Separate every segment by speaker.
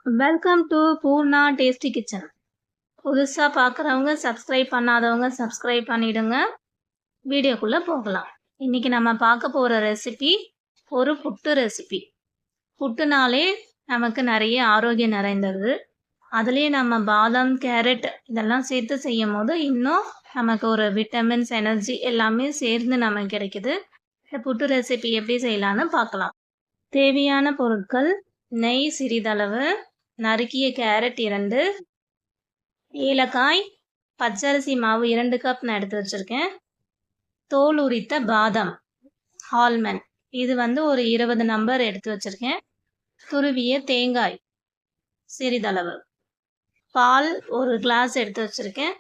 Speaker 1: Welcome to Poorna tasty kitchen. புதுசாக பார்க்குறவங்க subscribe பண்ணாதவங்க சப்ஸ்கிரைப் பண்ணிவிடுங்க. வீடியோக்குள்ளே போகலாம். இன்றைக்கி நம்ம பார்க்க போகிற ரெசிபி ஒரு புட்டு ரெசிபி. புட்டுனாலே நமக்கு நிறைய ஆரோக்கியம் நிறைந்தது. அதுலேயே நம்ம பாதாம், கேரட் இதெல்லாம் சேர்த்து செய்யும் போது இன்னும் நமக்கு ஒரு விட்டமின்ஸ், எனர்ஜி எல்லாமே சேர்ந்து நமக்கு கிடைக்குது. இந்த புட்டு ரெசிபி எப்படி செய்யலான்னு பார்க்கலாம். தேவையான பொருட்கள்: நெய் சிறிதளவு, நறுக்கிய கேரட் 2, ஏலக்காய், பச்சரிசி மாவு 2 கப் நான் எடுத்து வச்சுருக்கேன், தோல் உரித்த பாதாம் ஆல்மண்ட் இது ஒரு 20 நம்பர் எடுத்து வச்சுருக்கேன், துருவிய தேங்காய் சிறிதளவு, பால் 1 கிளாஸ் எடுத்து வச்சுருக்கேன்.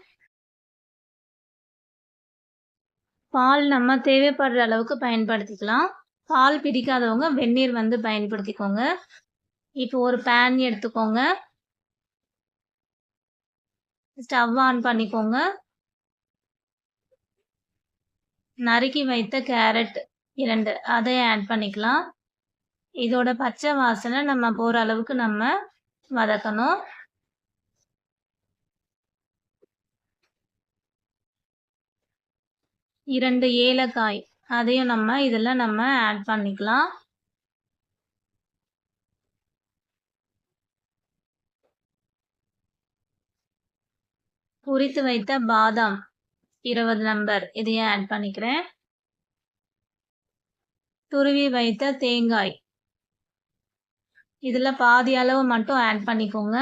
Speaker 1: பால் நம்ம தேவைப்படுற அளவுக்கு பயன்படுத்திக்கலாம். பால் பிடிக்காதவங்க வெந்நீர் பயன்படுத்திக்கோங்க. இப்போ ஒரு பேன் எடுத்துக்கோங்க. ஸ்டவ் ஆன் பண்ணிக்கோங்க. நறுக்கி வைத்த கேரட் 2 அதை ஆட் பண்ணிக்கலாம். இதோட பச்சை வாசனை நம்ம போகிற அளவுக்கு நம்ம வதக்கணும். இரண்டு ஏலக்காய் அதையும் நம்ம இதில் ஆட் பண்ணிக்கலாம். உரித்து வைத்த பாதாம் 20 நம்பர் இதையும் ஆட் பண்ணிக்கிறேன். துருவி வைத்த தேங்காய் இதில் பாதி அளவு மட்டும் ஆட் பண்ணிக்கோங்க.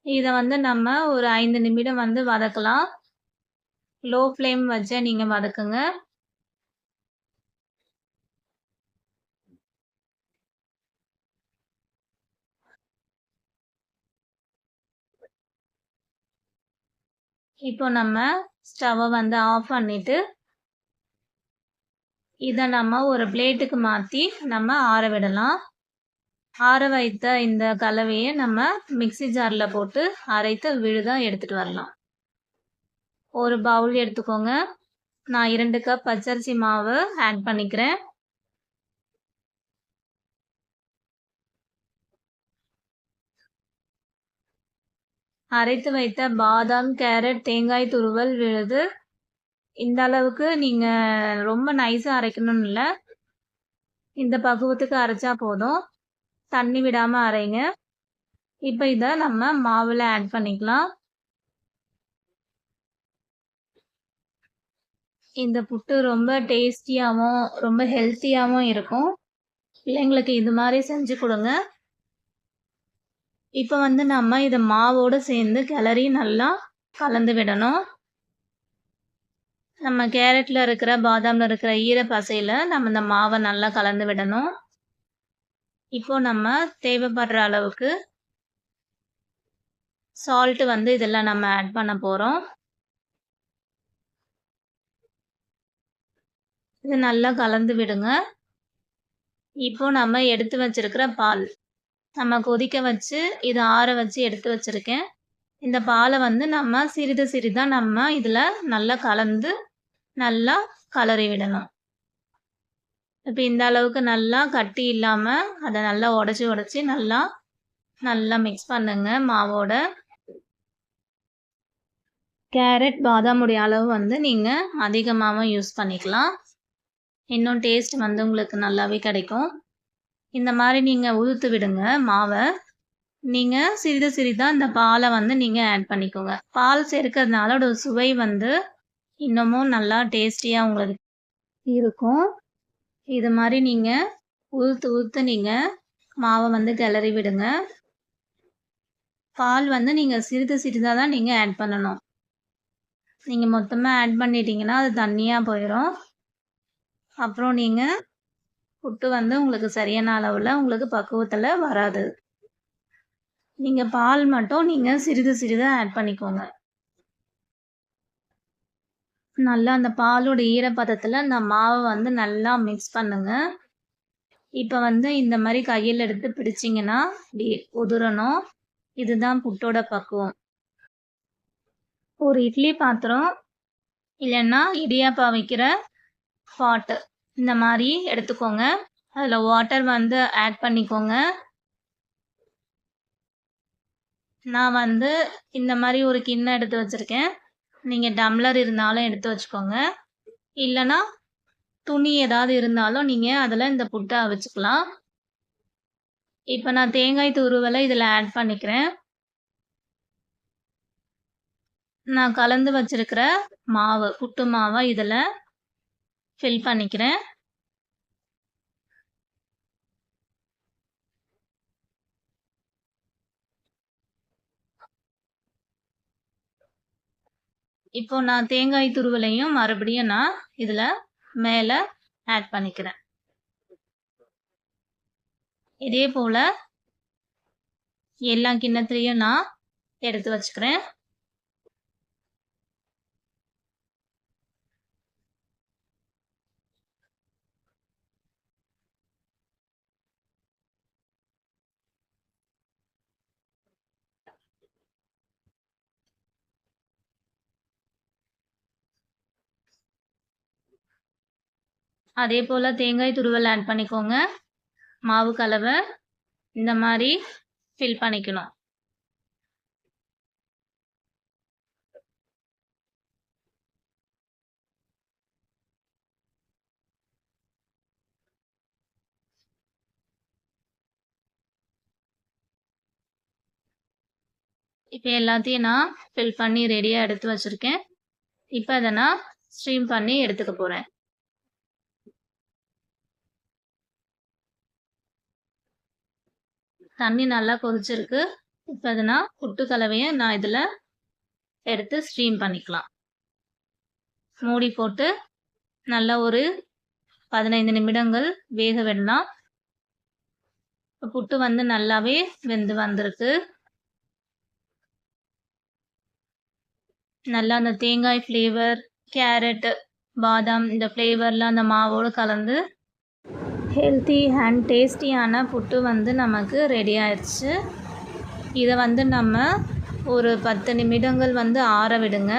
Speaker 1: இதை நம்ம ஒரு 5 நிமிடம் வதக்கலாம். லோ ஃப்ளேம் வச்சு நீங்கள் வதக்குங்க. இப்போ நம்ம ஸ்டவ்வை ஆஃப் பண்ணிட்டு இதை நம்ம ஒரு பிளேட்டுக்கு மாற்றி நம்ம ஆற விடலாம். ஆற வைத்த இந்த கலவையை நம்ம மிக்ஸி ஜாரில் போட்டு அரைத்து விழுதாக எடுத்துகிட்டு வரலாம். ஒரு பவுல் எடுத்துக்கோங்க. நான் 2 கப் பச்சரிசி மாவு ஆட் பண்ணிக்கிறேன். அரைத்து வைத்த பாதாம், கேரட், தேங்காய் துருவல் விழுது. இந்த அளவுக்கு நீங்கள் ரொம்ப நைஸாக அரைக்கணும்னு இல்லை, இந்த பக்குவத்துக்கு அரைச்சா போதும். தண்ணி விடாமல் அரைங்க. இப்போ இதை நம்ம மாவில் ஆட் பண்ணிக்கலாம். இந்த புட்டு ரொம்ப டேஸ்டியாகவும் ரொம்ப ஹெல்த்தியாகவும் இருக்கும். பிள்ளைங்களுக்கு இது மாதிரி செஞ்சு கொடுங்க. இப்போ நம்ம இதை மாவோடு சேர்ந்து கிளறி நல்லா கலந்து விடணும். நம்ம கேரட்டில் இருக்கிற பாதாமில் இருக்கிற ஈரப்பசையில் நம்ம இந்த மாவை நல்லா கலந்து விடணும். இப்போ நம்ம தேவைப்படுற அளவுக்கு சால்ட்டு இதெல்லாம் நம்ம ஆட் பண்ண போகிறோம். இது நல்லா கலந்து விடுங்க. இப்போ நம்ம எடுத்து வச்சிருக்கிற பால் நம்ம கொதிக்க வச்சு இதை ஆற வச்சு எடுத்து வச்சுருக்கேன். இந்த பாலை நம்ம சிறிது சிறிதாக நம்ம இதில் நல்லா கலந்து நல்லா கலரி விடணும். இப்போ இந்த அளவுக்கு நல்லா கட்டி இல்லாமல் அதை நல்லா உடச்சி நல்லா மிக்ஸ் பண்ணுங்க மாவோட. கேரட் பாதாமுடைய அளவு நீங்கள் அதிகமாகவும் யூஸ் பண்ணிக்கலாம். இன்னும் டேஸ்ட் உங்களுக்கு நல்லாவே கிடைக்கும். இந்த மாதிரி நீங்கள் உதுத்து விடுங்க மாவை. நீங்கள் சிறிது சிறிதாக இந்த பாலை நீங்கள் ஆட் பண்ணிக்கோங்க. பால் சேர்க்கறதுனால ஒரு சுவை இன்னமும் நல்லா டேஸ்டியாக உங்களுக்கு இருக்கும். இது மாதிரி நீங்கள் உதுத்து நீங்கள் மாவை கிளறி விடுங்க. பால் நீங்கள் சிறிது சிறிதாக தான் நீங்கள் ஆட் பண்ணணும். நீங்கள் மொத்தமாக ஆட் பண்ணிட்டீங்கன்னா அது தண்ணியாக போயிடும். அப்புறம் நீங்கள் புட்டு உங்களுக்கு சரியான அளவில் உங்களுக்கு பக்குவத்தில் வராது. நீங்கள் பால் மட்டும் நீங்கள் சிறிது சிறிதாக ஆட் பண்ணிக்கோங்க. நல்லா அந்த பாலோட ஈரப்பதத்தில் அந்த மாவை நல்லா மிக்ஸ் பண்ணுங்க. இப்போ இந்த மாதிரி கையில் எடுத்து பிடிச்சிங்கன்னா இப்படி உதிரணும். இதுதான் புட்டோட பக்குவம். ஒரு இட்லி பாத்திரம் இல்லைன்னா இடியாப்பம் வைக்கிற பாட்டு இந்த மாதிரி எடுத்துக்கோங்க. அதில் வாட்டர் வந்து ஆட் பண்ணிக்கோங்க. நான் வந்து இந்த மாதிரி ஒரு கிண்ணம் எடுத்து வச்சுருக்கேன். நீங்கள் டம்ளர் இருந்தாலும் எடுத்து வச்சுக்கோங்க. இல்லைன்னா துணி ஏதாவது இருந்தாலும் நீங்கள் அதில் இந்த புட்டை அவிச்சுக்கலாம். இப்போ நான் தேங்காய் துருவலை இதில் ஆட் பண்ணிக்கிறேன். நான் கலந்து வச்சிருக்கிற மாவு, புட்டு மாவை இதில் ஃபில் பண்ணிக்கிறேன். இப்போ நான் தேங்காய் துருவலையும் மறுபடியும் நான் இதில் மேலே ஆட் பண்ணிக்கிறேன். இதே போல் எல்லா கிண்ணத்துலேயும் நான் எடுத்து வச்சுக்கிறேன். அதே போல் தேங்காய் துருவல் ஆட் பண்ணிக்கோங்க. மாவு கலவை இந்த மாதிரி ஃபில் பண்ணிக்கணும். இப்போ எல்லாத்தையும் நான் ஃபில் பண்ணி ரெடியாக எடுத்து வச்சுருக்கேன். இப்போ அதை நான் ஸ்ட்ரீம் பண்ணி எடுத்துக்க போகிறேன். தண்ணி நல்லா கொதிச்சிருக்கு. இப்போ அதை நான் புட்டு கலவையை நான் இதில் எடுத்து ஸ்ட்ரீம் பண்ணிக்கலாம். மூடி போட்டு நல்லா ஒரு 15 நிமிடங்கள் வேக விடலாம். புட்டு வந்து நல்லாவே வெந்து வந்திருக்கு. நல்லா அந்த தேங்காய் ஃப்ளேவர், கேரட், பாதாம் இந்த ஃப்ளேவர்லாம் அந்த மாவோடு கலந்து ஹெல்த்தி அண்ட் டேஸ்டியான புட்டு வந்து நமக்கு ரெடி ஆயிடுச்சு. இதை வந்து நம்ம ஒரு 10 நிமிடங்கள் வந்து ஆற விடுங்க.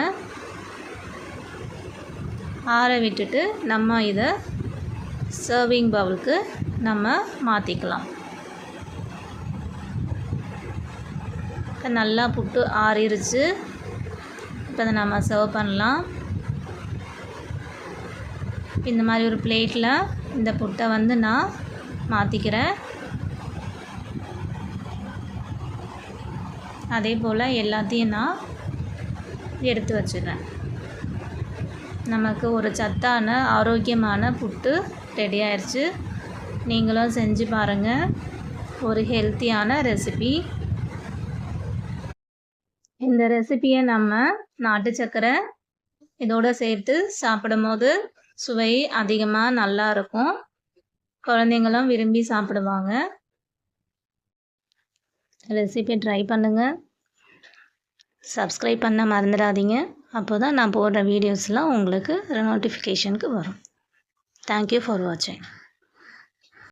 Speaker 1: ஆற விட்டுட்டு நம்ம இதை சர்விங் பவுலுக்கு நம்ம மாற்றிக்கலாம். நல்லா புட்டு ஆறிடுச்சு. இப்போ அதை நம்ம சர்வ் பண்ணலாம். இந்த மாதிரி ஒரு பிளேட்டில் இந்த புட்டை வந்து நான் மாற்றிக்கிறேன். அதே போல் எல்லாத்தையும் நான் எடுத்து வச்சிடுறேன். நமக்கு ஒரு சத்தான ஆரோக்கியமான புட்டு ரெடி ஆயிடுச்சு. நீங்களும் செஞ்சு பாருங்கள். ஒரு ஹெல்த்தியான ரெசிபி. இந்த ரெசிபியை நம்ம நாட்டு சர்க்கரை இதோடு சேர்த்து சாப்பிடும்போது சுவை அதிகமாக நல்லா இருக்கும். குழந்தைங்களும் விரும்பி சாப்பிடுவாங்க. ரெசிபியை ட்ரை பண்ணுங்கள். சப்ஸ்கிரைப் பண்ண மறந்துடாதீங்க. அப்போ தான் நான் போடுற வீடியோஸ்லாம் உங்களுக்கு நோட்டிஃபிகேஷனுக்கு வரும். தேங்க்யூ ஃபார் வாட்சிங்.